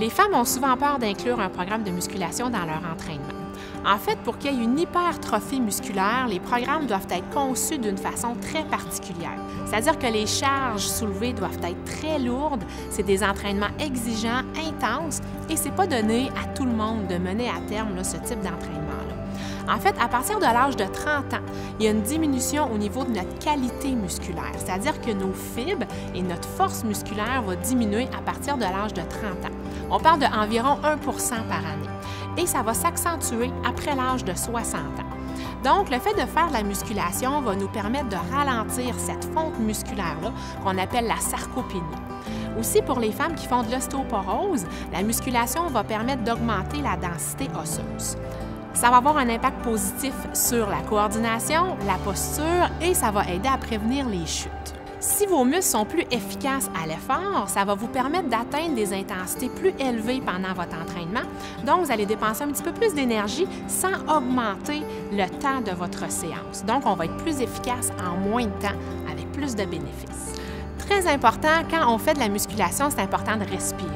Les femmes ont souvent peur d'inclure un programme de musculation dans leur entraînement. En fait, pour qu'il y ait une hypertrophie musculaire, les programmes doivent être conçus d'une façon très particulière. C'est-à-dire que les charges soulevées doivent être très lourdes, c'est des entraînements exigeants, intenses, et c'est pas donné à tout le monde de mener à terme ce type d'entraînement-là. En fait, à partir de l'âge de 30 ans, il y a une diminution au niveau de notre qualité musculaire, c'est-à-dire que nos fibres et notre force musculaire va diminuer à partir de l'âge de 30 ans. On parle d'environ 1 par année. Et ça va s'accentuer après l'âge de 60 ans. Donc, le fait de faire de la musculation va nous permettre de ralentir cette fonte musculaire-là qu'on appelle la sarcopénie. Aussi, pour les femmes qui font de l'ostéoporose, la musculation va permettre d'augmenter la densité osseuse. Ça va avoir un impact positif sur la coordination, la posture et ça va aider à prévenir les chutes. Si vos muscles sont plus efficaces à l'effort, ça va vous permettre d'atteindre des intensités plus élevées pendant votre entraînement. Donc, vous allez dépenser un petit peu plus d'énergie sans augmenter le temps de votre séance. Donc, on va être plus efficace en moins de temps avec plus de bénéfices. Très important, quand on fait de la musculation, c'est important de respirer.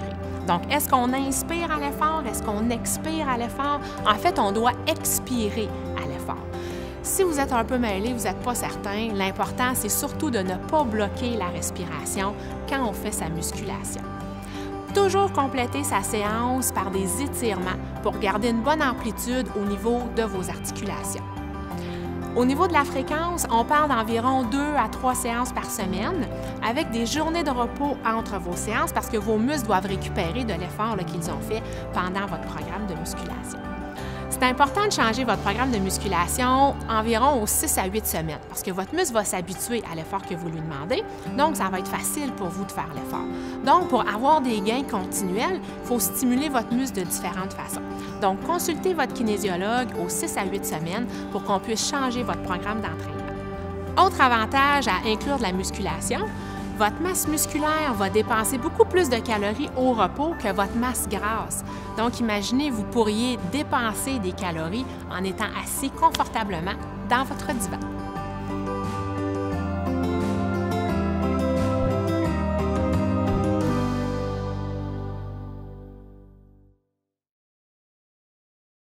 Donc, est-ce qu'on inspire à l'effort? Est-ce qu'on expire à l'effort? En fait, on doit expirer à l'effort. Si vous êtes un peu mêlé, vous n'êtes pas certain, l'important, c'est surtout de ne pas bloquer la respiration quand on fait sa musculation. Toujours compléter sa séance par des étirements pour garder une bonne amplitude au niveau de vos articulations. Au niveau de la fréquence, on parle d'environ 2 à 3 séances par semaine avec des journées de repos entre vos séances parce que vos muscles doivent récupérer de l'effort qu'ils ont fait pendant votre programme de musculation. C'est important de changer votre programme de musculation environ aux 6 à 8 semaines parce que votre muscle va s'habituer à l'effort que vous lui demandez, donc ça va être facile pour vous de faire l'effort. Donc, pour avoir des gains continuels, il faut stimuler votre muscle de différentes façons. Donc, consultez votre kinésiologue aux 6 à 8 semaines pour qu'on puisse changer votre programme d'entraînement. Autre avantage à inclure de la musculation, votre masse musculaire va dépenser beaucoup plus de calories au repos que votre masse grasse. Donc, imaginez, vous pourriez dépenser des calories en étant assis confortablement dans votre divan.